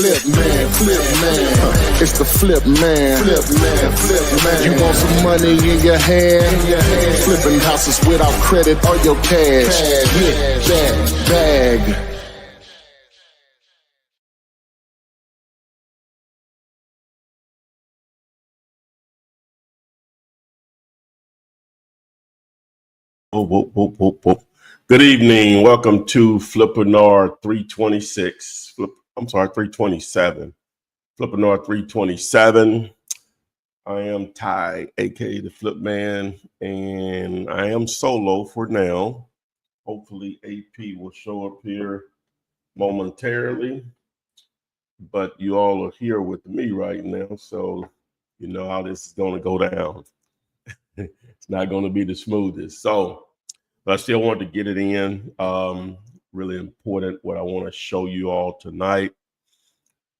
It's the flip man. You want some money in your hand? Flipping houses without credit or your cash. Get that bag. Good evening. Welcome to Flippinar 326. 327. Flippinar 327. I am Ty, aka the Flip Man, and I am solo for now. Hopefully, AP will show up here momentarily, but you all are here with me right now, so you know how this is going to go down. It's not going to be the smoothest. So, but I still want to get it in. Really important what I want to show you all tonight.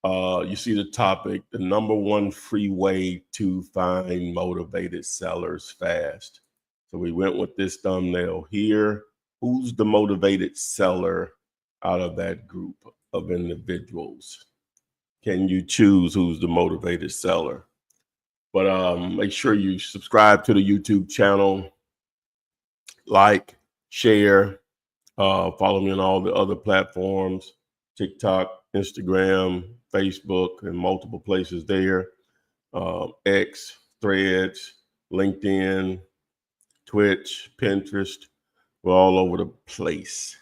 You see the topic, the number one free way to find motivated sellers fast. So we went with this thumbnail here. Who's the motivated seller out of that group of individuals? Can you choose who's the motivated seller? But make sure you subscribe to the YouTube channel, like, share, follow me on all the other platforms, TikTok, Instagram, Facebook, and multiple places there, X, Threads, LinkedIn, Twitch, Pinterest. We're all over the place.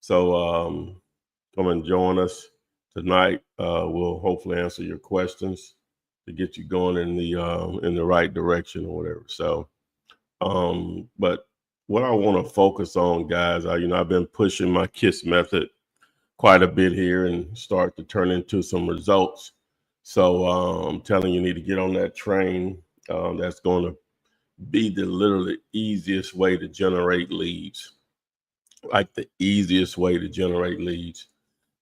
So come and join us tonight. We'll hopefully answer your questions to get you going in the right direction or whatever. So, but what I want to focus on, guys, I've been pushing my KISS method quite a bit here and start to turn into some results. So I'm telling you, need to get on that train. That's going to be the literally easiest way to generate leads, like the easiest way to generate leads.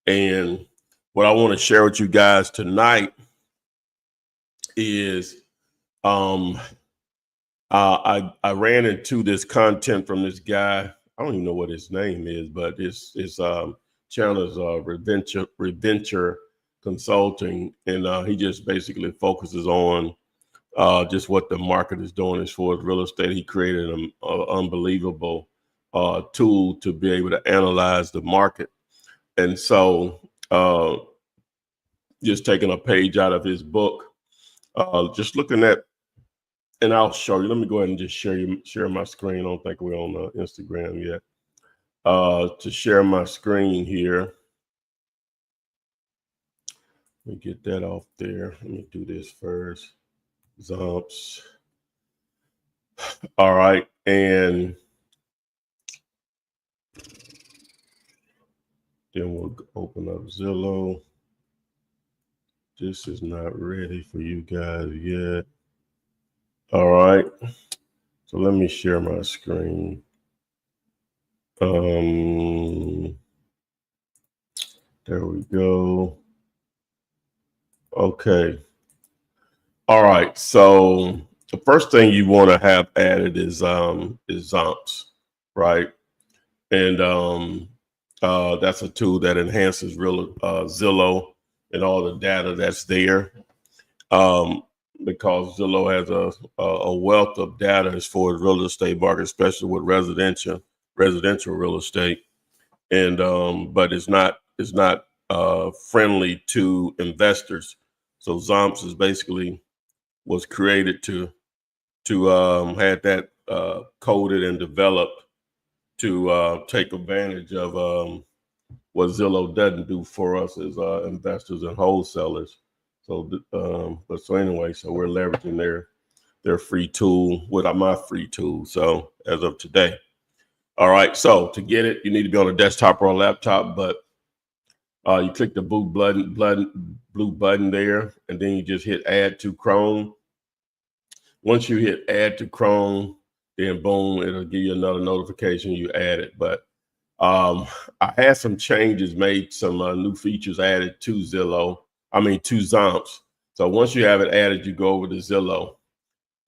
And what I want to share with you guys tonight is I ran into this content from this guy. I don't even know what his name is, but his channel is Reventure Consulting, and he just basically focuses on just what the market is doing as far as real estate. He created an unbelievable tool to be able to analyze the market, and so just taking a page out of his book. Just looking at, and I'll show you. Let me go ahead and just share my screen. I don't think we're on Instagram yet. To share my screen here. Let me get that off there. Let me do this first. Zomps. All right, and then we'll open up Zillow. This is not ready for you guys yet. All right, so let me share my screen. There we go. Okay. All right, so the first thing you want to have added is Zomps, right? And that's a tool that enhances Zillow and all the data that's there, because Zillow has a wealth of data as far as real estate market, especially with residential real estate, and but it's not friendly to investors. So Zomps is basically was created to had that coded and developed to take advantage of what Zillow doesn't do for us as investors and wholesalers. So, so anyway, so we're leveraging their free tool with my free tool. So as of today, all right. So to get it, you need to be on a desktop or a laptop, but you click the blue button there, and then you just hit Add to Chrome. Once you hit Add to Chrome, then boom, it'll give you another notification you add it. But I had some changes made, some new features added to Zomps. So once you have it added, you go over to Zillow.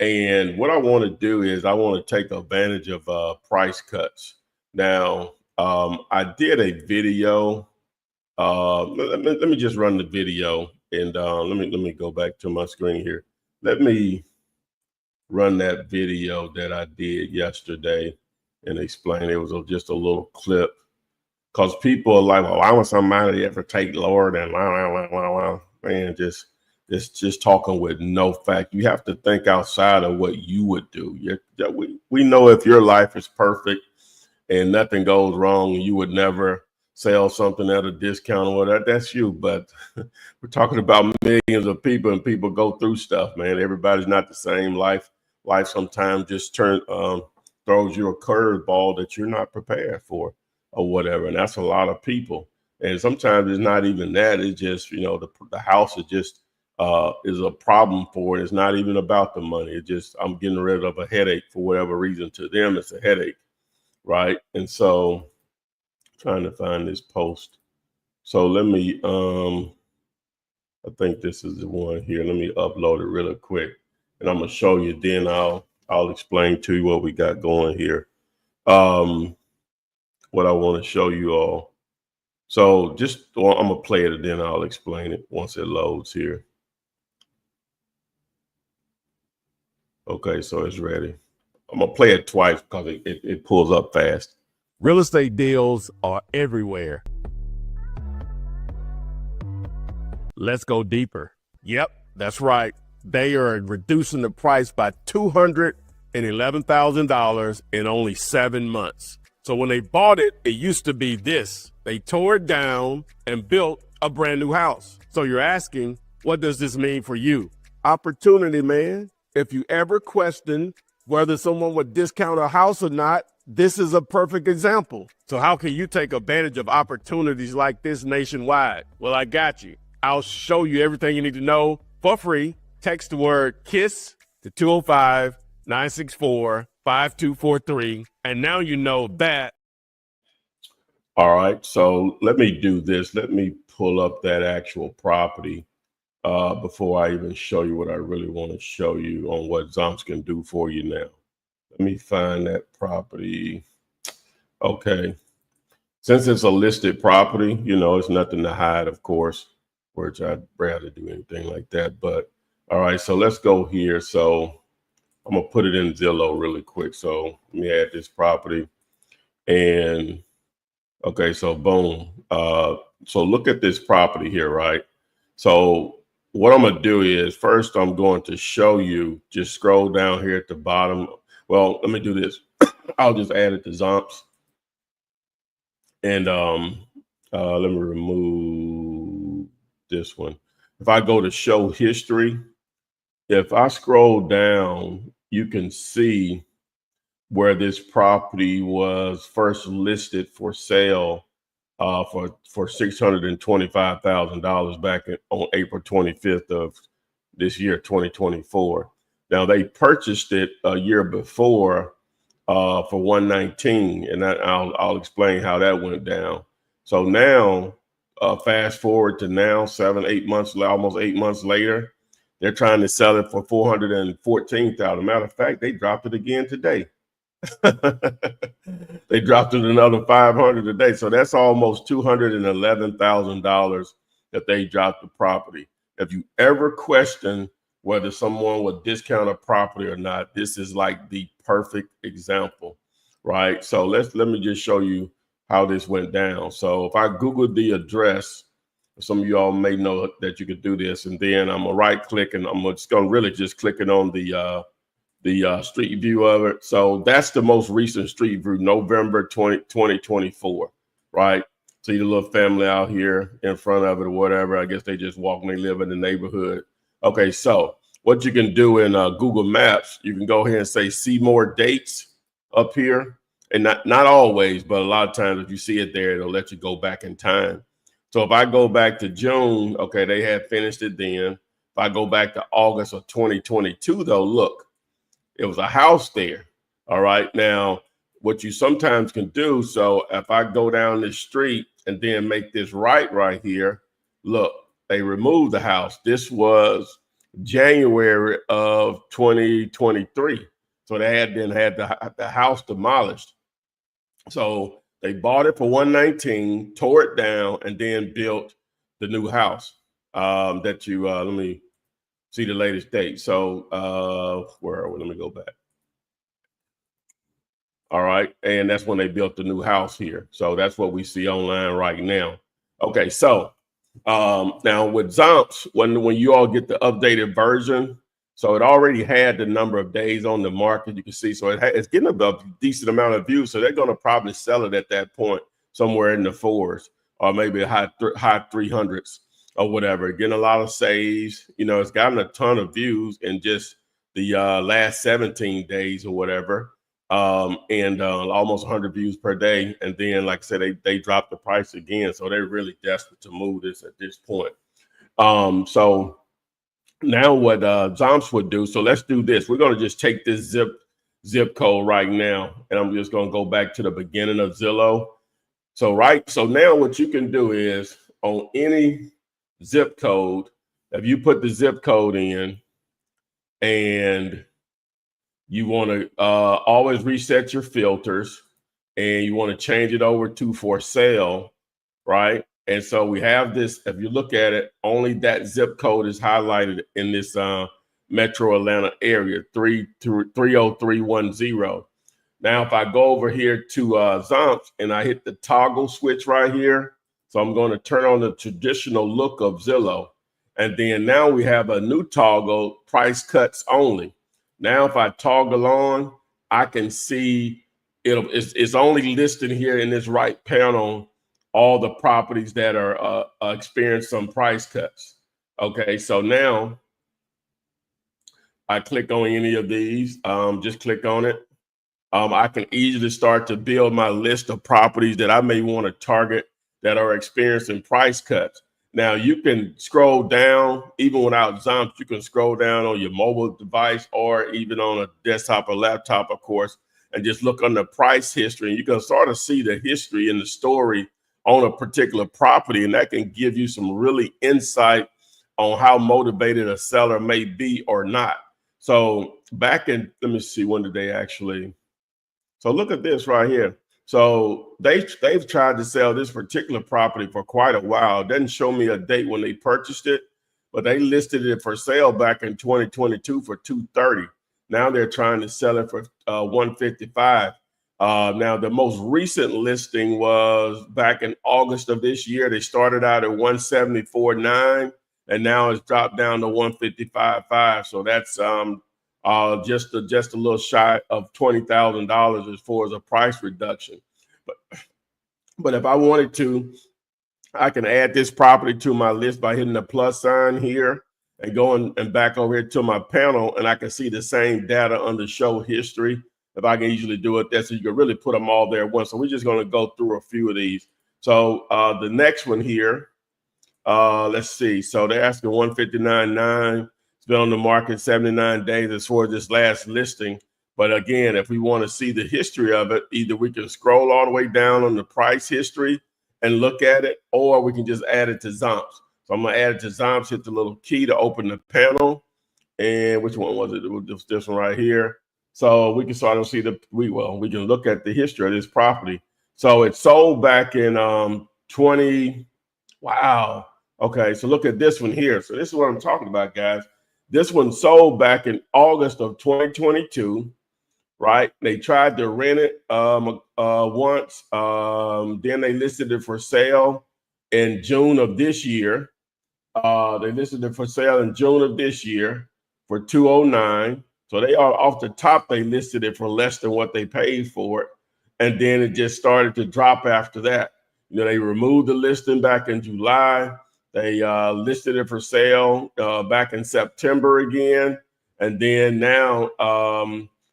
And what I want to do is I want to take advantage of price cuts. Now, I did a video Let me just run the video, and let me go back to my screen here. Let me run that video that I did yesterday and explain. It was just a little clip, because people are like, well, I want somebody to ever take lower than man, just talking with no fact. You have to think outside of what you would do. We know if your life is perfect and nothing goes wrong, you would never sell something at a discount or whatever. That's you. But we're talking about millions of people, and people go through stuff, man. Everybody's not the same. Life sometimes just throws you a curveball that you're not prepared for or whatever. And that's a lot of people. And sometimes it's not even that. It's just, the house is just is a problem for it. It's not even about the money. It's just, I'm getting rid of a headache for whatever reason. To them, it's a headache. Right. And so trying to find this post. So let me, I think this is the one here. Let me upload it really quick, and I'm going to show you. Then I'll explain to you what we got going here. What I want to show you all. So I'm going to play it, and then I'll explain it once it loads here. Okay. So it's ready. I'm going to play it twice because it pulls up fast. Real estate deals are everywhere. Let's go deeper. Yep, that's right. They are reducing the price by $211,000 in only 7 months. So when they bought it, it used to be this. They tore it down and built a brand new house. So you're asking, what does this mean for you? Opportunity, man. If you ever question whether someone would discount a house or not, this is a perfect example. So how can you take advantage of opportunities like this nationwide? Well, I got you. I'll show you everything you need to know for free. Text the word KISS to 205-964-5243. And now you know that. All right. So let me do this. Let me pull up that actual property before I even show you what I really want to show you on what Zomps can do for you now. Let me find that property. Okay. Since it's a listed property, it's nothing to hide, of course, which I'd rather do anything like that. But all right, so let's go here. So I'm going to put it in Zillow really quick. So let me add this property. And okay, so boom. So look at this property here, right? So what I'm going to do is first I'm going to show you, just scroll down here at the bottom. Well, let me do this. I'll just add it to Zomps. And let me remove this one. If I go to show history, if I scroll down, you can see where this property was first listed for sale for $625,000 back on April 25th of this year, 2024. Now they purchased it a year before for $119,000, and I'll explain how that went down. So now, fast forward to now, 7-8 months, almost 8 months later, they're trying to sell it for $414,000. Matter of fact, they dropped it again today. They dropped it another $500 today. So that's almost $211,000 that they dropped the property. If you ever question whether someone would discount a property or not, this is like the perfect example, right? So let me just show you how this went down. So if I Googled the address, some of you all may know that you could do this, and then I'm gonna right click and I'm just gonna really just click it on the street view of it. So that's the most recent street view, November 2024, right? See the little family out here in front of it or whatever. I guess they just walk and they live in the neighborhood. Okay, so what you can do in Google Maps, you can go ahead and say, see more dates up here. And not always, but a lot of times if you see it there, it'll let you go back in time. So if I go back to June, okay, they had finished it then. If I go back to August of 2022, though, look, it was a house there. All right. Now, what you sometimes can do, so if I go down this street and then make this right here, look, they removed the house. This was January of 2023. So they had the house demolished. So They bought it for 119, tore it down, and then built the new house that you, let me see the latest date. So where are we? Let me go back. All right. And that's when they built the new house here. So that's what we see online right now. Okay. So now with Zomps, when you all get the updated version, so it already had the number of days on the market, you can see. So it's getting a decent amount of views. So they're going to probably sell it at that point somewhere in the 4s or maybe high 300s or whatever. Getting a lot of saves. You know, it's gotten a ton of views in just the last 17 days or whatever. And almost 100 views per day. And then, like I said, they dropped the price again. So they're really desperate to move this at this point. So now what Zomps would do, so let's do this. We're going to just take this zip code right now, and I'm just going to go back to the beginning of Zillow. So now what you can do is on any zip code, if you put the zip code in and you want to always reset your filters, and you want to change it over to for sale, right? And so we have this, if you look at it, only that zip code is highlighted in this Metro Atlanta area, 30310. Now, if I go over here to Zomps and I hit the toggle switch right here, so I'm going to turn on the traditional look of Zillow. And then now we have a new toggle, price cuts only. Now, if I toggle on, I can see it's only listed here in this right panel all the properties that are experiencing some price cuts. Okay, so now I click on any of these, just click on it. I can easily start to build my list of properties that I may want to target that are experiencing price cuts. Now you can scroll down, even without Zomps, you can scroll down on your mobile device or even on a desktop or laptop, of course, and just look on the price history. And you can sort of see the history and the story on a particular property. And that can give you some really insight on how motivated a seller may be or not. So back in, let me see, when did they actually, so look at this right here. So they've tried to sell this particular property for quite a while. It doesn't show me a date when they purchased it, but they listed it for sale back in 2022 for $230. Now they're trying to sell it for $155. Now the most recent listing was back in August of this year. They started out at $174.9, and now it's dropped down to $155.5. So that's just a little shy of $20,000 as far as a price reduction. But if I wanted to, I can add this property to my list by hitting the plus sign here and going and back over here to my panel, and I can see the same data under show history. If I can easily do it there, so you can really put them all there at once. So we're just going to go through a few of these. So the next one here, let's see. So they're asking $159.9. It's been on the market 79 days as far as this last listing. But again, if we want to see the history of it, either we can scroll all the way down on the price history and look at it, or we can just add it to Zomps. So I'm going to add it to Zomps, hit the little key to open the panel. And which one was it? It was this one right here. So we can sort of see we can look at the history of this property. So it sold back in 20. Wow. Okay. So look at this one here. So this is what I'm talking about, guys. This one sold back in August of 2022, right? They tried to rent it once. Then they listed it for sale in June of this year. They listed it for sale in June of this year for $209. So they are off the top, they listed it for less than what they paid for it. And then it just started to drop after that. You know, they removed the listing back in July. They listed it for sale back in September again. And then now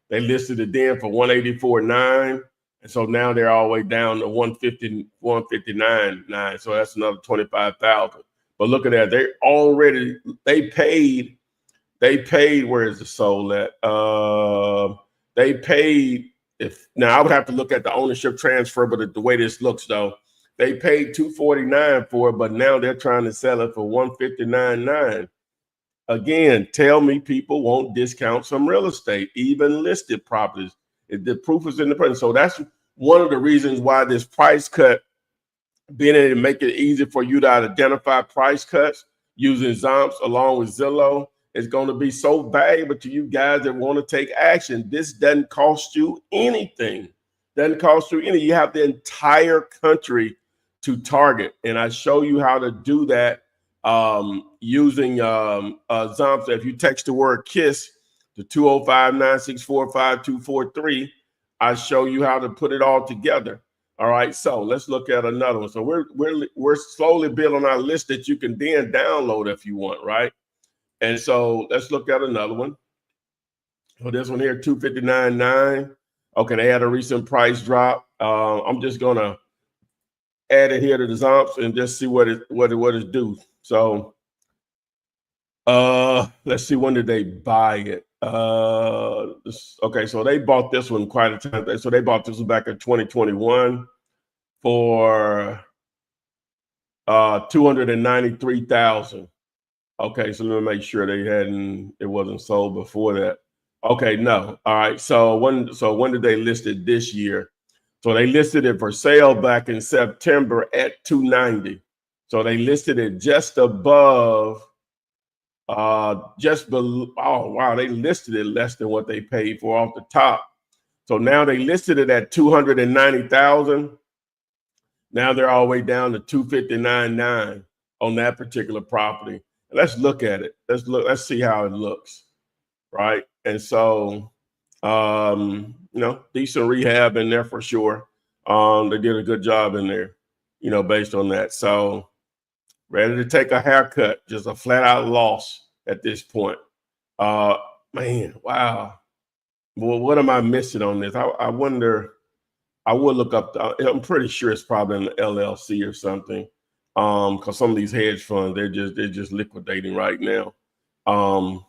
they listed it then for $184.9. And so now they're all the way down to $159.9. So that's another $25,000. But look at that. They paid, where is the sold at? They paid, now I would have to look at the ownership transfer, but the way this looks though, they paid $249 for it, but now they're trying to sell it for $159.9. Again, tell me people won't discount some real estate, even listed properties. The proof is in the pudding. So that's one of the reasons why this price cut, being able to make it easy for you to identify price cuts using Zomps along with Zillow, is going to be so valuable to you guys that want to take action. This doesn't cost you anything. Doesn't cost you anything. You have the entire country to target, and I show you how to do that using Zomps. If you text the word KISS to 205-964-5243, I show you how to put it all together. All right, so let's look at another one. So we're slowly building our list that you can then download if you want, right? And so let's look at another one. So this one here, 259.9. Okay, they had a recent price drop. I'm just gonna add it here to the Zomps and just see what it do. So let's see, when did they buy it? Okay, so they bought this one quite a time. So they bought this one back in 2021 for $293,000. Okay, so let me make sure it wasn't sold before that. Okay, no. All right. So when did they list it this year? So they listed it for sale back in September at $290. So they listed it just above, just below. Oh wow, they listed it less than what they paid for off the top. So now they listed it at $290,000. Now they're all the way down to $259.9 on that particular property. Let's look at it. Let's see how it looks, right? And so, decent rehab in there for sure. They did a good job in there, based on that. So, ready to take a haircut, just a flat out loss at this point. Man, wow. Well, what am I missing on this? I wonder. I will look up. I'm pretty sure it's probably an LLC or something. Because some of these hedge funds, they're just liquidating right now. All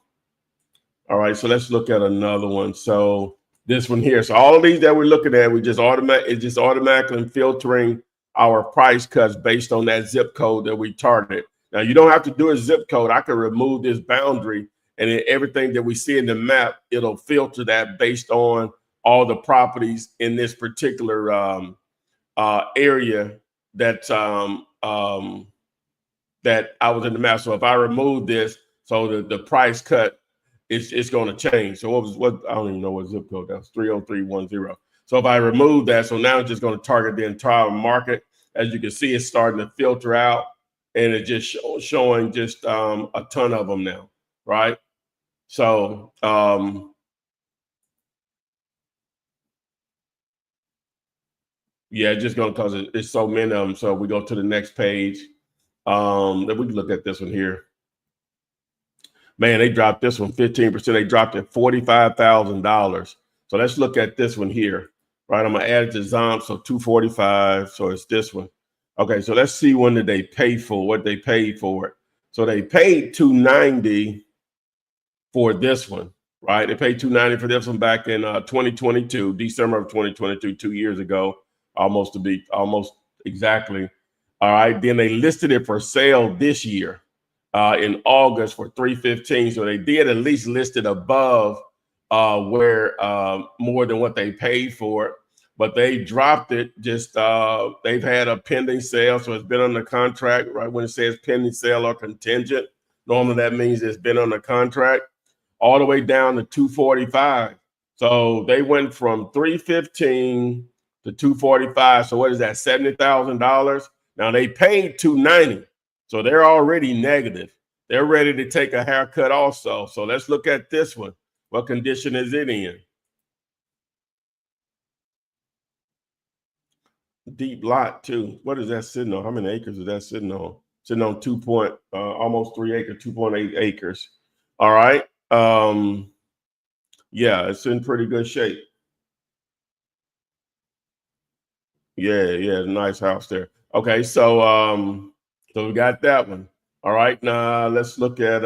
right, so let's look at another one. So this one here. So all of these that we're looking at, it's just automatically filtering our price cuts based on that zip code that we target. Now you don't have to do a zip code. I can remove this boundary, and then everything that we see in the map, it'll filter that based on all the properties in this particular area that that I was in the map. So if I remove this, so the price cut, it's going to change. So what I don't even know what zip code that's 30310. So if I remove that, so now it's just going to target the entire market. As you can see, it's starting to filter out, and it's just showing just a ton of them now, right? So yeah, just going to cause it's so many of them. So we go to the next page. Then we can look at this one here. Man, they dropped this one 15%. They dropped it $45,000. So let's look at this one here, right? I'm gonna add it to Zomp. So 245. So it's this one. Okay, so let's see when did they pay for what they paid for it. So they paid $290 for this one, right? They paid $290 for this one back in 2022, December of 2022, 2 years ago, almost exactly. All right, then they listed it for sale this year in August for $315. So they did at least list it above where more than what they paid for it, but they dropped it. Just they've had a pending sale, so it's been under contract. Right when it says pending sale or contingent, normally that means it's been under contract, all the way down to $245. So they went from $315 to $245. So what is that? $70,000. Now they paid $290, so they're already negative. They're ready to take a haircut also. So let's look at this one. What condition is it in? Deep lot too. What is that sitting on? How many acres is that sitting on? Sitting on almost 3 acres, 2.8 acres. All right. Yeah, it's in pretty good shape. Yeah, nice house there. Okay, so we got that one. All right, now let's look at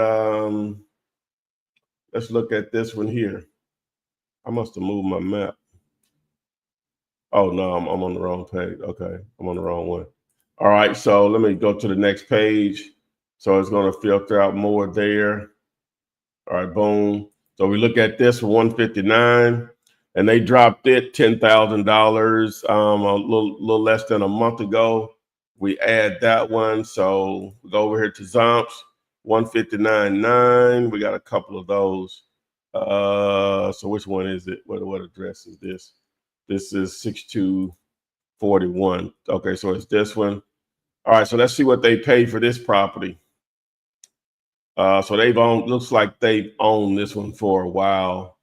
this one here. I must have moved my map. Oh no, I'm on the wrong page. Okay, I'm on the wrong one. All right, so let me go to the next page. So it's going to filter out more there. All right, boom. So we look at this for 159, and they dropped it $10,000 a little less than a month ago. We add that one, so we go over here to Zomps 159.9. We got a couple of those. So which one is it? What address is this? This is 6241. Okay, so it's this one. All right, so let's see what they paid for this property. So looks like they've owned this one for a while.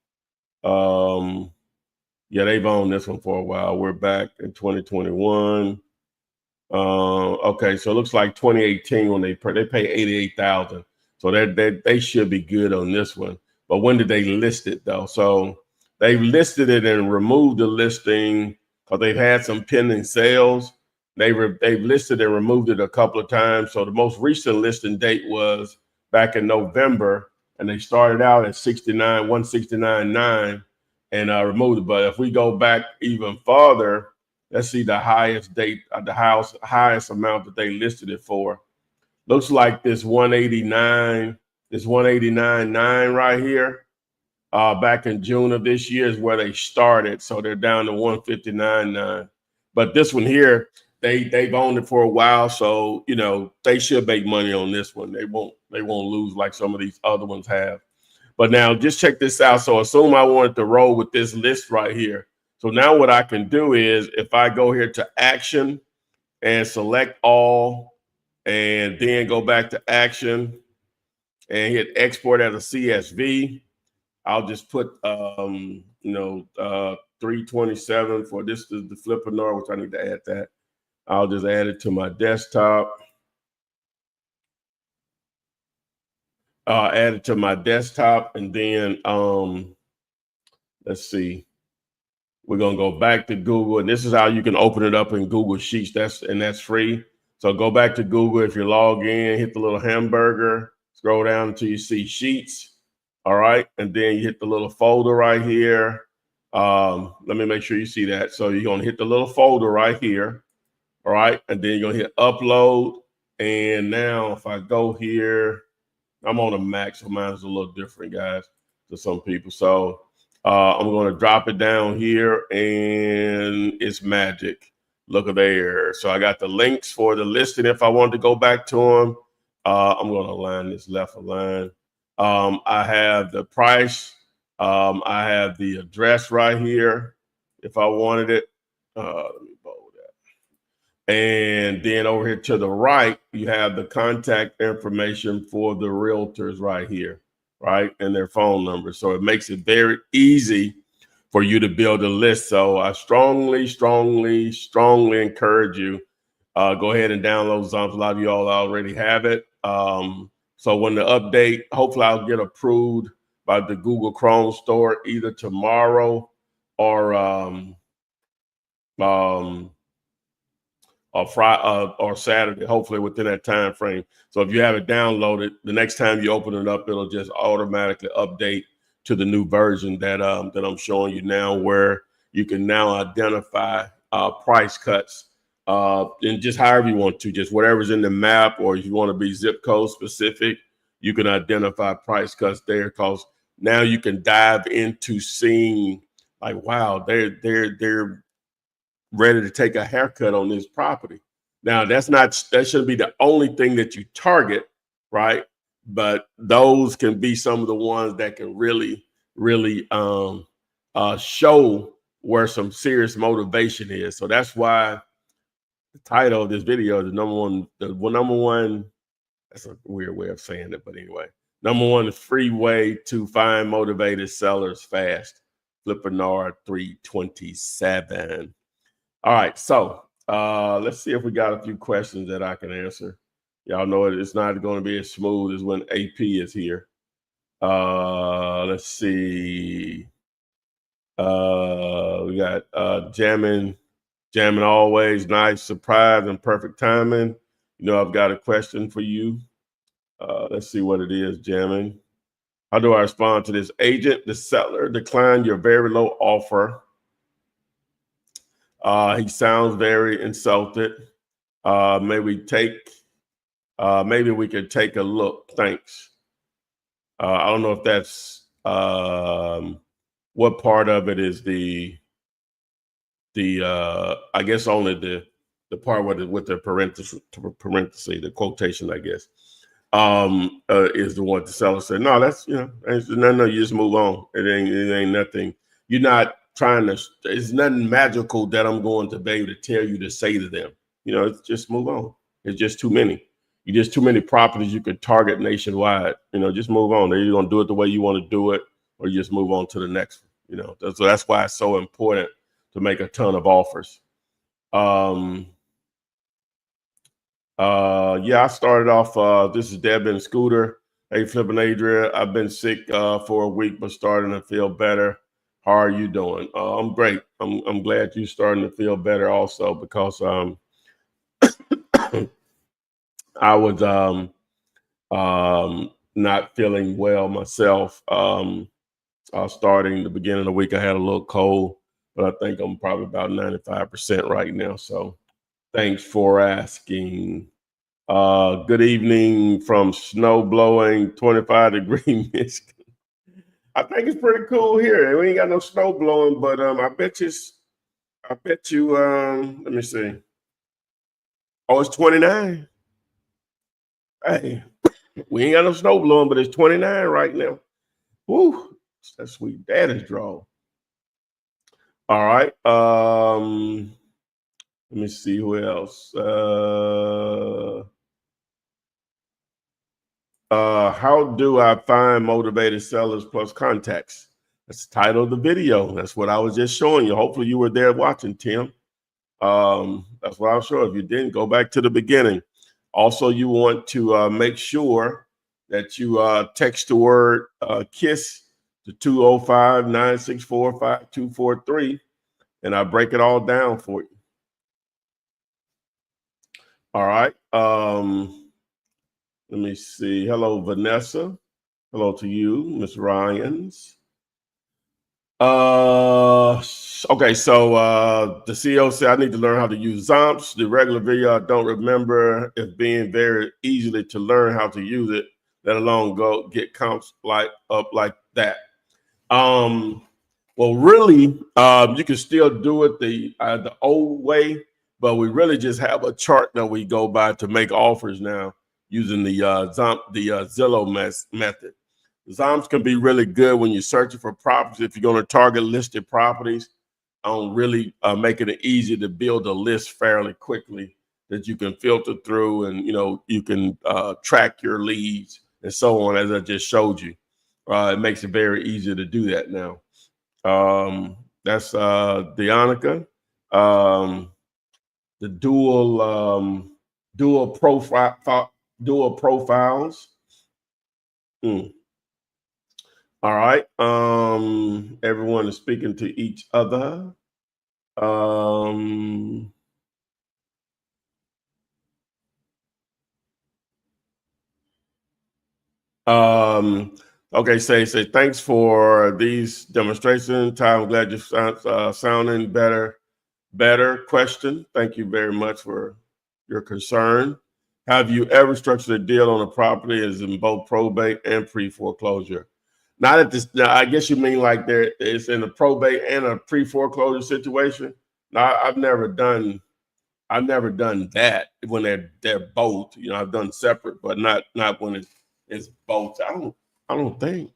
Yeah, they've owned this one for a while. We're back in 2021. Okay, so it looks like 2018 when they pay 88,000. So they should be good on this one. But when did they list it though? So they've listed it and removed the listing because they've had some pending sales. They've listed and removed it a couple of times. So the most recent listing date was back in November, and they started out at 169.9 and removed it. But if we go back even farther, let's see the highest date, the highest amount that they listed it for. Looks like this 189.9 right here, back in June of this year is where they started. So they're down to 159.9. But this one here, they've owned it for a while, so you know they should make money on this one. They won't lose like some of these other ones have. But now just check this out. So assume I wanted to roll with this list right here. So now what I can do is if I go here to action and select all and then go back to action and hit export as a CSV, I'll just put 327 for this is the Flippinar, which I need to add that. I'll just add it to my desktop. Add it to my desktop, and then let's see. We're gonna go back to Google, and this is how you can open it up in Google Sheets. That's free. So go back to Google. If you log in, hit the little hamburger, scroll down until you see Sheets. All right, and then you hit the little folder right here. Let me make sure you see that. So you're gonna hit the little folder right here. All right, and then you're gonna hit upload. And now if I go here, I'm on a Mac, so mine is a little different, guys, to some people. So I'm gonna drop it down here, and it's magic. Look at there. So I got the links for the listing if I wanted to go back to them. I'm gonna align this left align. I have the price. I have the address right here if I wanted it. Let me bold that. And then over here to the right, you have the contact information for the realtors right here, right? And their phone number. So it makes it very easy for you to build a list. So I strongly, strongly, strongly encourage you, go ahead and download Zomps. A lot of you all already have it. So when the update, hopefully I'll get approved by the Google Chrome store either tomorrow or Friday or Saturday, hopefully within that time frame. So if you have it downloaded, the next time you open it up, it'll just automatically update to the new version that I'm showing you now, where you can now identify price cuts and just however you want to, just whatever's in the map, or if you want to be zip code specific, you can identify price cuts there, because now you can dive into seeing like, wow, they're ready to take a haircut on this property. Now that shouldn't be the only thing that you target, right? But those can be some of the ones that can really, really show where some serious motivation is. So that's why the title of this video is the number one. That's a weird way of saying it, but anyway, number one free way to find motivated sellers fast. Flippinar 327. All right, so let's see if we got a few questions that I can answer. Y'all know it's not going to be as smooth as when AP is here. Let's see. We got jamming always, nice, surprise, and perfect timing. You know, I've got a question for you. Let's see what it is, jamming. How do I respond to this? Agent, the seller declined your very low offer. He sounds very insulted. Maybe we could take a look. Thanks. I don't know if that's what part of it is the I guess only the part with the parenthesis, the quotation, I guess, is the one the seller said, no, that's, no, you just move on. It ain't nothing. You're not trying to, it's nothing magical that I'm going to be able to tell you to say to them. It's just move on. It's just too many. You just too many properties you could target nationwide. Just move on. They're either going to do it the way you want to do it, or you just move on to the next one. So that's why it's so important to make a ton of offers. I started off, this is Deb and Scooter. Hey, Flippin' Adria, I've been sick for a week, but starting to feel better. How are you doing? I'm great. I'm glad you're starting to feel better also, because I was not feeling well myself. Starting the beginning of the week, I had a little cold, but I think I'm probably about 95% right now. So thanks for asking. Good evening from snow blowing 25-degree Michigan. I think it's pretty cool here. We ain't got no snow blowing, but I bet you, let me see. Oh, it's 29. Hey, we ain't got no snow blowing, but it's 29 right now. Woo, that's sweet daddy's draw. All right. Let me see who else. How do I find motivated sellers plus contacts? That's the title of the video. That's what I was just showing you. Hopefully you were there watching, Tim. That's what I was showing. If you didn't, go back to the beginning. Also, you want to make sure that you text the word KISS to 205-964-5243, and I break it all down for you. All right. Let me see. Hello, Vanessa. Hello to you, Miss Ryans. Okay, so the CEO said I need to learn how to use Zomps. The regular video, I don't remember it being very easily to learn how to use it, let alone go get comps up like that. Well, really, you can still do it the old way, but we really just have a chart that we go by to make offers now using the Zillow method. Zomps can be really good when you're searching for properties. If you're going to target listed properties, really making it easy to build a list fairly quickly that you can filter through, and you can track your leads and so on, as I just showed you. It makes it very easy to do that now. That's Deonica. The dual profiles. All right. Everyone is speaking to each other. Okay, say thanks for these demonstrations. Ty, I'm glad you're sounding better. Question. Thank you very much for your concern. Have you ever structured a deal on a property as in both probate and pre-foreclosure? Not at this. Now, I guess you mean like there is in a probate and a pre-foreclosure situation. No, I've never done that when they're both. I've done separate, but not when it's both. I don't think.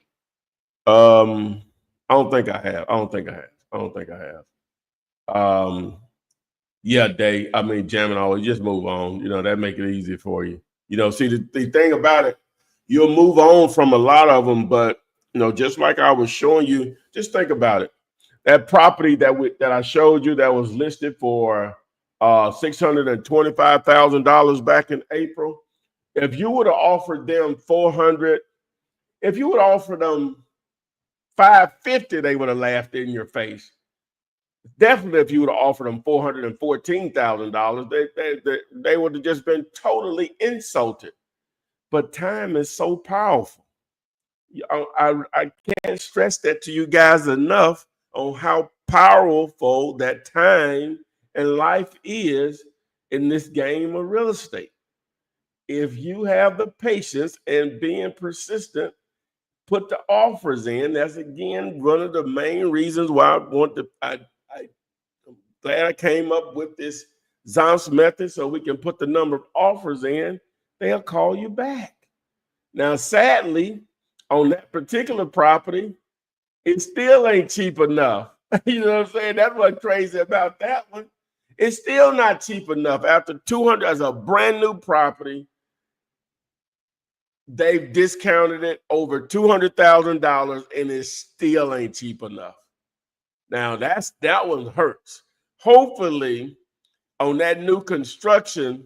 I don't think I have. Yeah, Dave. I mean, jamming always just move on. That make it easy for you. See the thing about it, you'll move on from a lot of them, but just like I was showing you, just think about it. That property that I showed you that was listed for $625,000 back in April. If you would have offered them $400, if you would offer them $550, they would have laughed in your face. Definitely, if you would have offered them $414,000, they would have just been totally insulted. But time is so powerful. I can't stress that to you guys enough on how powerful that time and life is in this game of real estate. If you have the patience and being persistent, put the offers in. That's again one of the main reasons why I'm glad I came up with this Zomps method, so we can put the number of offers in. They'll call you back. Now, sadly, on that particular property, it still ain't cheap enough. You know what I'm saying? That's what's crazy about that one. It's still not cheap enough. After 200 as a brand new property, they've discounted it over $200,000 and it still ain't cheap enough. Now that one hurts. Hopefully on that new construction,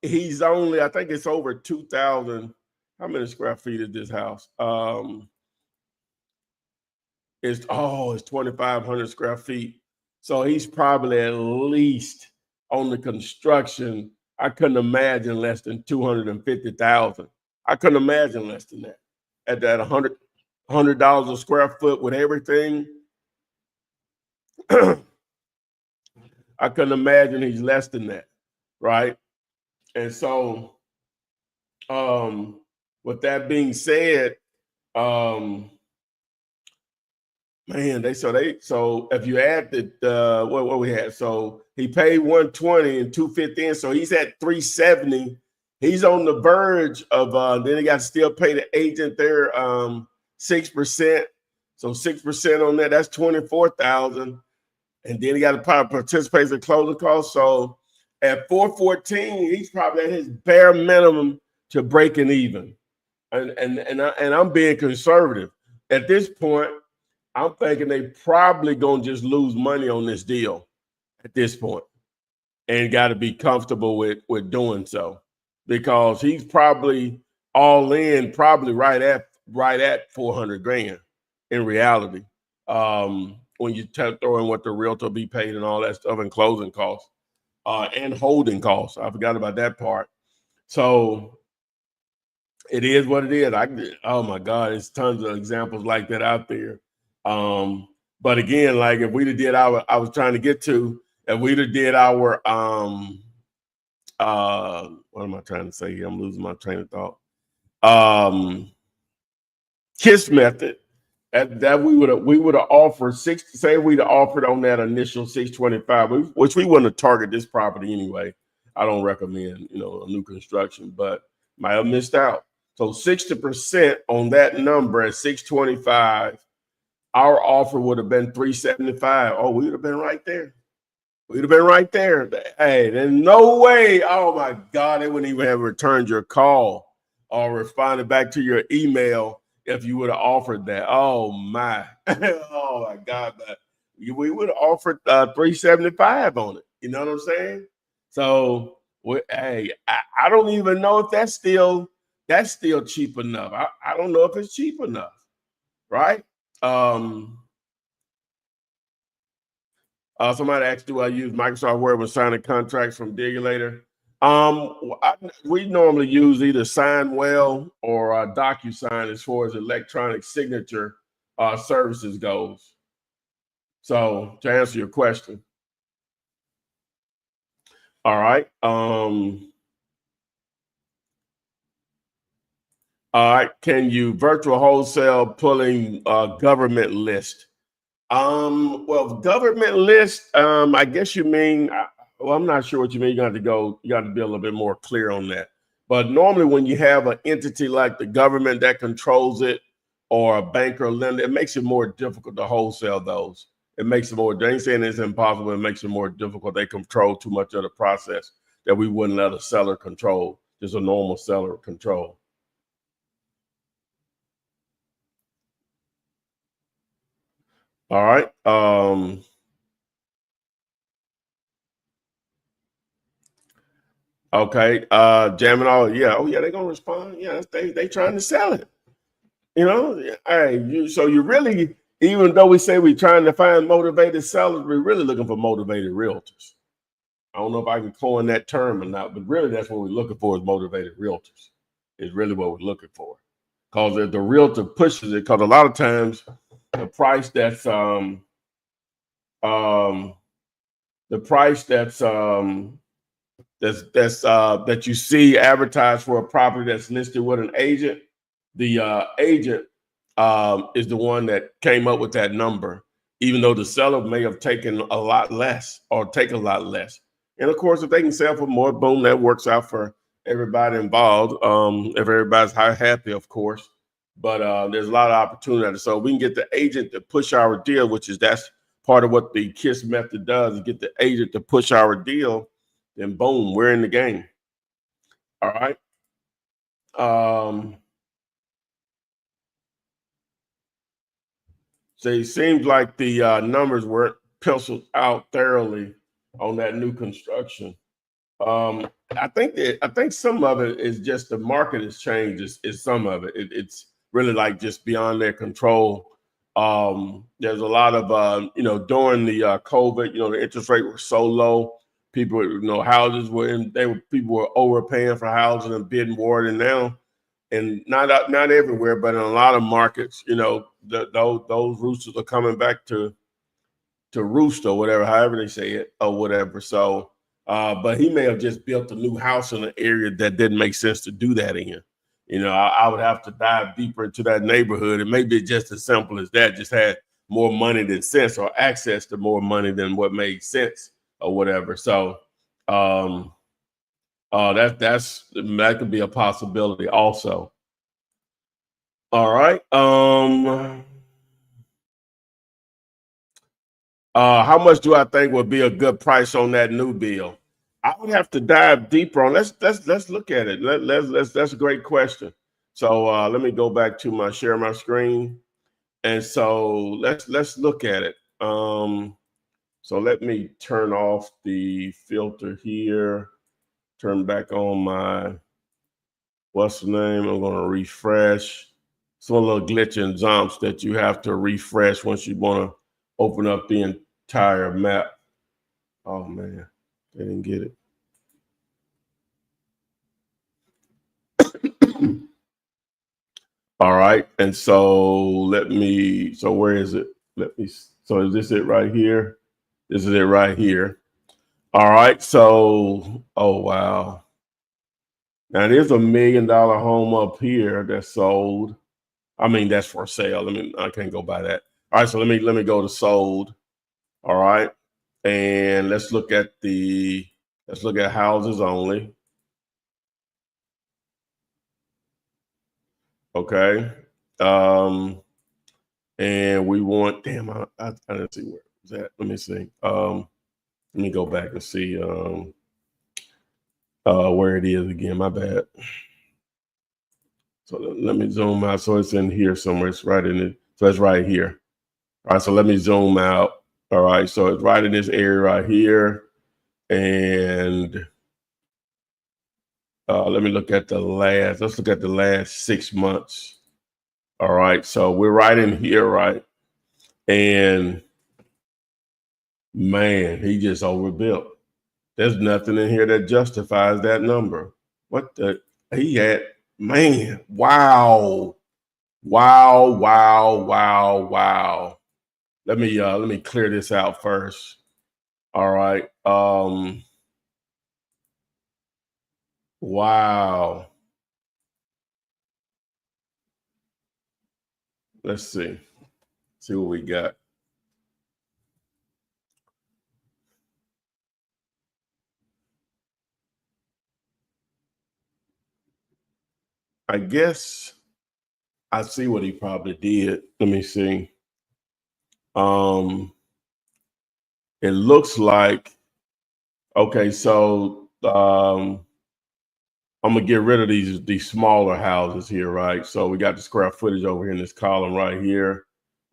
he's only, I think it's over 2,000. How many square feet is this house? It's 2,500 square feet. So he's probably at least on the construction. I couldn't imagine less than 250,000. I couldn't imagine less than that. At that $100 a square foot with everything, I couldn't imagine he's less than that, right? And so, with that being said, man, so if you add the what we had, so he paid 120 and 250 in, so he's at 370. He's on the verge of then he got to still pay the agent there 6%. So 6% on that, that's 24,000. And then he got to participate in closing costs. So at 414, he's probably at his bare minimum to breaking even. And I'm being conservative. At this point, I'm thinking they probably gonna just lose money on this deal at this point, and got to be comfortable with doing so, because he's probably all in, probably right at 400 grand in reality. When you throw in what the realtor be paid and all that stuff, and closing costs and holding costs, I forgot about that part. So it is what it is. Oh my God, there's tons of examples like that out there. But again, like if we'd have did I was trying to get to, if we'd have did our what am I trying to say here? I'm losing my train of thought. KISS method, that we would have offered say we'd have offered on that initial 625, which we wouldn't have targeted this property anyway. I don't recommend, a new construction, but might have missed out. So 60% on that number at 625. Our offer would have been 375. Oh, we would have been right there. We'd have been right there. Hey, there's no way. Oh my God, they wouldn't even have returned your call or responded back to your email if you would have offered that. Oh my, oh my God, but we would have offered 375 on it. You know what I'm saying? So, I don't even know if that's still cheap enough. I don't know if it's cheap enough, right? Somebody asked, do I use Microsoft Word when signing contracts from Digulator? We normally use either Signwell or DocuSign as far as electronic signature services goes. So to answer your question. All right. All right. Can you virtual wholesale pulling government list? Well, government list, I guess you mean, I'm not sure what you mean. You got to be a little bit more clear on that. But normally when you have an entity like the government that controls it, or a bank or lender, it makes it more difficult to wholesale those. It makes it more, they ain't saying it's impossible, it makes it more difficult. They control too much of the process that we wouldn't let a seller control, just a normal seller control. All right. Okay. Jamming all. Yeah. Oh yeah. They're gonna respond. Yeah. They trying to sell it. Hey. So you really, even though we say we're trying to find motivated sellers, we're really looking for motivated realtors. I don't know if I can coin that term or not, but really that's what we're looking for, is motivated realtors. Is really what we're looking for. Because if the realtor pushes it, because a lot of times the price that's that you see advertised for a property that's listed with an agent, The agent is the one that came up with that number, even though the seller may have taken a lot less or take a lot less. And of course, if they can sell for more, boom, that works out for everybody involved. If everybody's happy, of course. But there's a lot of opportunity. So we can get the agent to push our deal, that's part of what the KISS method does, is get the agent to push our deal, then boom, we're in the game. All right. So it seems like the numbers weren't penciled out thoroughly on that new construction. I think some of it is just the market has changed. Is some of it. It's really like just beyond their control. There's a lot of during the COVID, the interest rate was so low. People, houses people were overpaying for houses and bidding war, and now, and not everywhere, but in a lot of markets, those roosters are coming back to roost or whatever, however they say it or whatever. So, but he may have just built a new house in an area that didn't make sense to do that in. I would have to dive deeper into that neighborhood, and maybe it's just as simple as that. Just had more money than sense, or access to more money than what made sense or whatever. So, that could be a possibility also. All right. How much do I think would be a good price on that new bill? I would have to dive deeper on. Let's look at it. That's a great question. So let me go back to share my screen, and so let's look at it. So let me turn off the filter here. Turn back on my what's the name? I'm going to refresh. So a little glitch and zomps that you have to refresh once you want to open up the entire map. Oh man, they didn't get it. All right, and so so where is it? So is this it right here? This is it right here. All right, so, oh wow. Now there's $1 million home up here that's sold. I mean, that's for sale. I can't go by that. All right, so let me go to sold. All right, and let's look at houses only. Okay, and we want. Damn, I didn't see where it was at. Let me see. Let me go back and see where it is again. My bad. So let me zoom out. So it's in here somewhere. It's right in it. So it's right here. All right, so let me zoom out. All right, so it's right in this area right here. And let's look at the last 6 months. All right, so we're right in here, right? And man, he just overbuilt. There's nothing in here that justifies that number. What the he had, man, wow. Let me clear this out first. All right. Wow. Let's see what we got. I guess I see what he probably did. Let me see. It looks like, okay, so I'm gonna get rid of these smaller houses here, right? So we got the square footage over here in this column right here,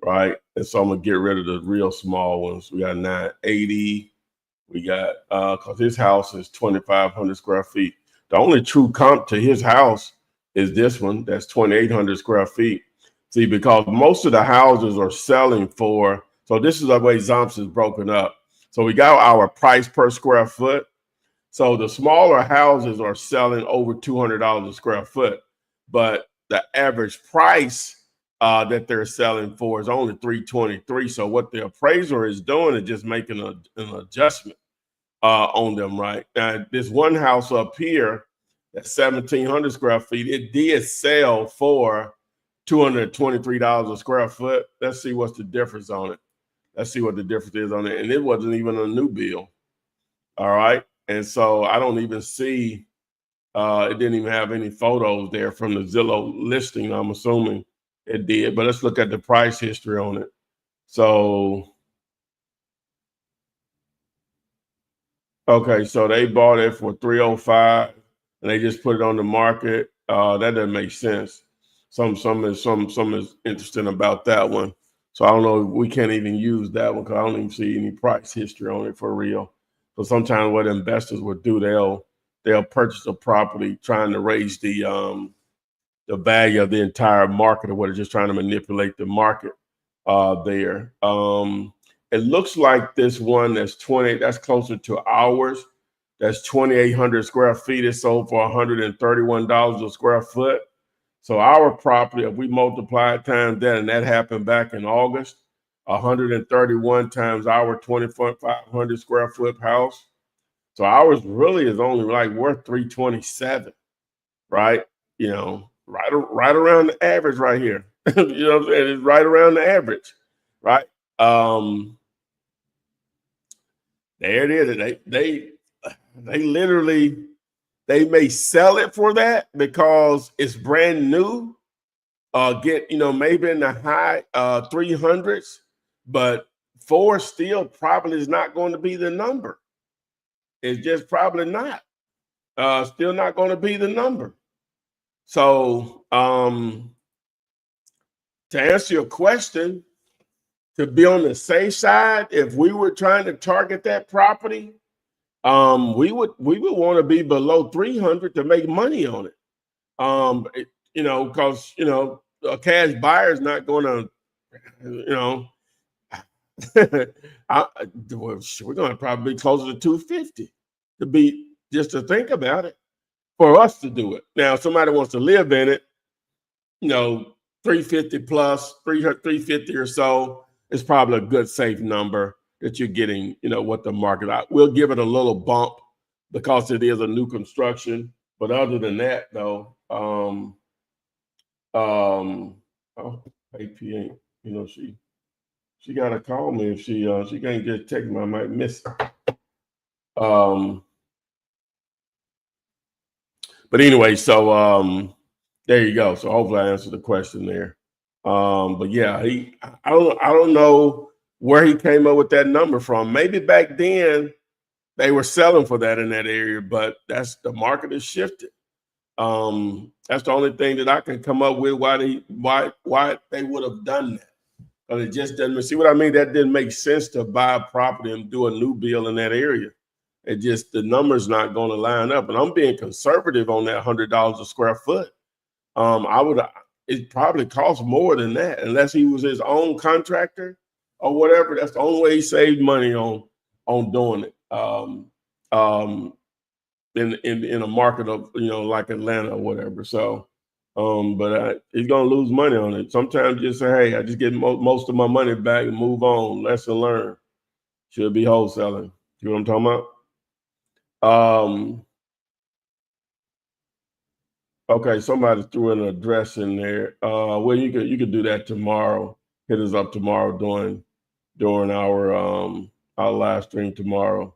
right? And so I'm gonna get rid of the real small ones. We got 980. We got because his house is 2,500 square feet. The only true comp to his house is this one. That's 2,800 square feet. See, because most of the houses are selling for. So this is the way Zomps is broken up. So we got our price per square foot. So the smaller houses are selling over $200 a square foot, but the average price that they're selling for is only $323. So what the appraiser is doing is just making an adjustment on them, right? Now, this one house up here, That's 1,700 square feet. It did sell for $223 a square foot. Let's see what's the difference on it. Let's see what the difference is on it. And it wasn't even a new build. All right. And so I don't even see, it didn't even have any photos there from the Zillow listing. I'm assuming it did, but let's look at the price history on it. So, okay, so they bought it for $305 and they just put it on the market. That doesn't make sense. Some is interesting about that one. So I don't know, we can't even use that one because I don't even see any price history on it for real. So sometimes what investors would do, they'll purchase a property trying to raise the value of the entire market, or what, just trying to manipulate the market there. It looks like this one that's closer to ours. That's 2,800 square feet. It's sold for $131 a square foot. So our property, if we multiply it times that, and that happened back in August, 131 times our 2,500 square foot house. So ours really is only like worth 327, right? You know, right around the average right here. You know what I'm saying? It's right around the average, right? There it is. They literally, they may sell it for that because it's brand new. Maybe in the high 300s, but 4 still probably is not going to be the number. It's just probably not. Still not going to be the number. So to answer your question, to be on the safe side, if we were trying to target that property, we would want to be below 300 to make money on it. Because a cash buyer is not going to, we're going to probably be closer to 250 to think about it, for us to do it. Now, if somebody wants to live in it, 350 plus, 350 or so is probably a good safe number that you're getting, what the market. We'll give it a little bump because it is a new construction. But other than that, though, AP ain't, she got to call me if she can't just text me. I might miss it. But anyway, so there you go. So hopefully I answered the question there. But yeah, I don't know where he came up with that number from. Maybe back then they were selling for that in that area, but the market has shifted. That's the only thing that I can come up with why they would have done that. Because it just doesn't, see what I mean? That didn't make sense to buy a property and do a new build in that area. It just, the number's not going to line up. And I'm being conservative on that $100 a square foot. It probably costs more than that, unless he was his own contractor or whatever. That's the only way he saved money on doing it. In a market of, like Atlanta or whatever. So, but he's going to lose money on it. Sometimes just say, hey, I just get most of my money back and move on. Lesson learned. Should be wholesaling. You know what I'm talking about? Okay, somebody threw an address in there. Well, you could do that tomorrow. Hit us up tomorrow during our live stream tomorrow.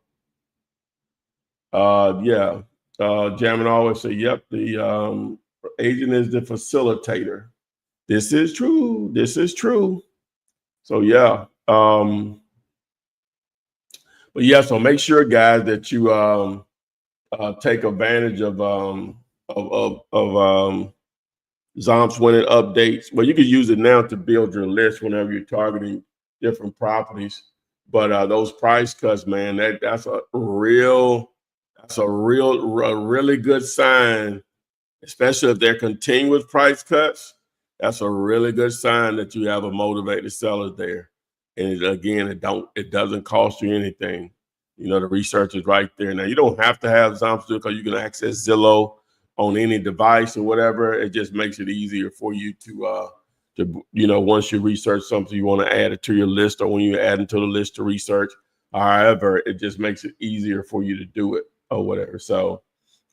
Jamin always say, yep, the agent is the facilitator. This is true. So yeah. But yeah, so make sure, guys, that you take advantage of Zomp's winning updates. Well, you can use it now to build your list whenever you're targeting different properties. But those price cuts, man, that's a really good sign, especially if they're continuous price cuts. That's a really good sign that you have a motivated seller there. And again, it doesn't cost you anything. The research is right there. Now, you don't have to have Zomps do it because you can access Zillow on any device or whatever. It just makes it easier for you to once you research something, you want to add it to your list, or when you add it to the list to research. However, it just makes it easier for you to do it or whatever. So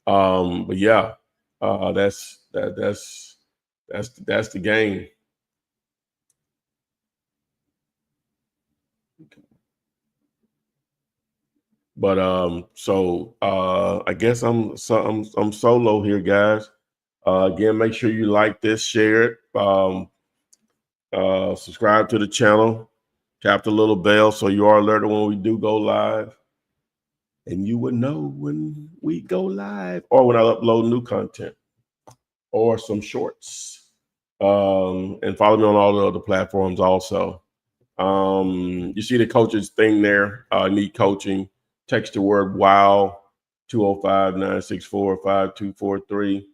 But yeah, that's the game. But so I guess I'm solo here, guys. Again, make sure you like this, share it, subscribe to the channel, tap the little bell so you are alerted when we do go live, and you will know when we go live or when I upload new content or some shorts. And follow me on all the other platforms also. You see the coaches thing there. Need coaching. Text the word WOW 205-964-5243,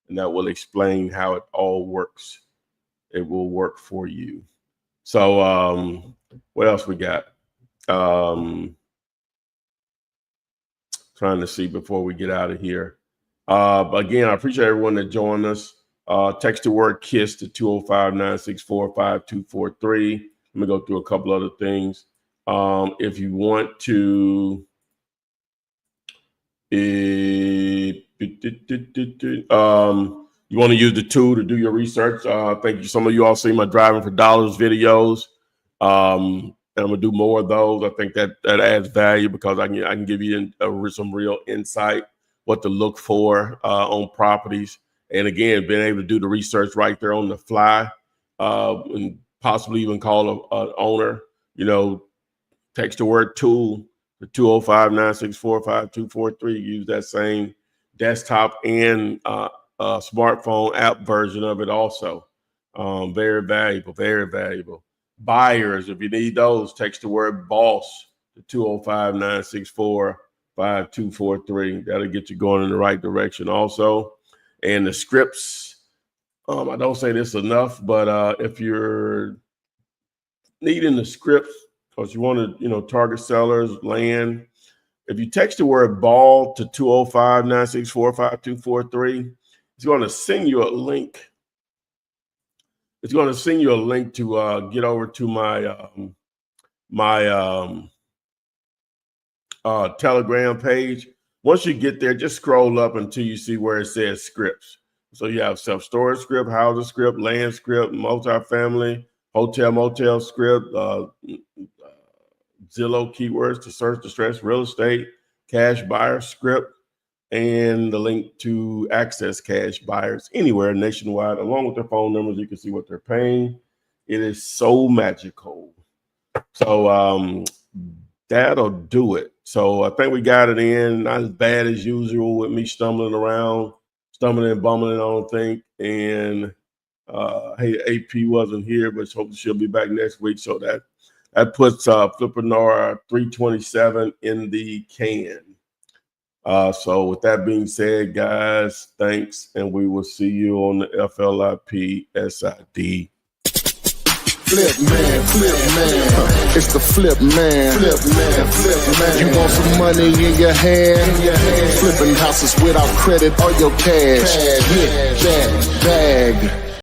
and that will explain how it all works. It will work for you. So what else we got? Trying to see before we get out of here. Again, I appreciate everyone that joined us. Text the word KISS to 205-964-5243. Let me go through a couple other things. If you want to you want to use the tool to do your research. Thank you. Some of you all see my Driving for Dollars videos. And I'm gonna do more of those. I think that adds value because I can give you some real insight what to look for on properties. And again, being able to do the research right there on the fly, and possibly even call an owner. Text the word tool to 205-964-5243. Use that same desktop and smartphone app version of it also. Very valuable, very valuable. Buyers, if you need those, text the word BOSS to 205-964-5243. That'll get you going in the right direction also. And the scripts, I don't say this enough, but if you're needing the scripts because you want to, target sellers, land, if you text the word BALL to 205-964-5243, it's going to send you a link. It's going to send you a link to get over to my Telegram page. Once you get there, just scroll up until you see where it says scripts. So you have self-storage script, housing script, land script, multifamily, hotel, motel script, Zillow keywords to search distressed real estate, cash buyer script, and the link to access cash buyers anywhere nationwide, along with their phone numbers. You can see what they're paying. It is so magical. So that'll do it. So I think we got it in. Not as bad as usual with me stumbling and bumbling, I don't think. And hey, AP wasn't here, but hopefully she'll be back next week. So that puts Flippinar 327 in the can. So with that being said, guys, thanks, and we will see you on the FLIP SID. Flip man, it's the flip man. You want some money in your hand? Flipping houses without credit or your cash. Get that bag.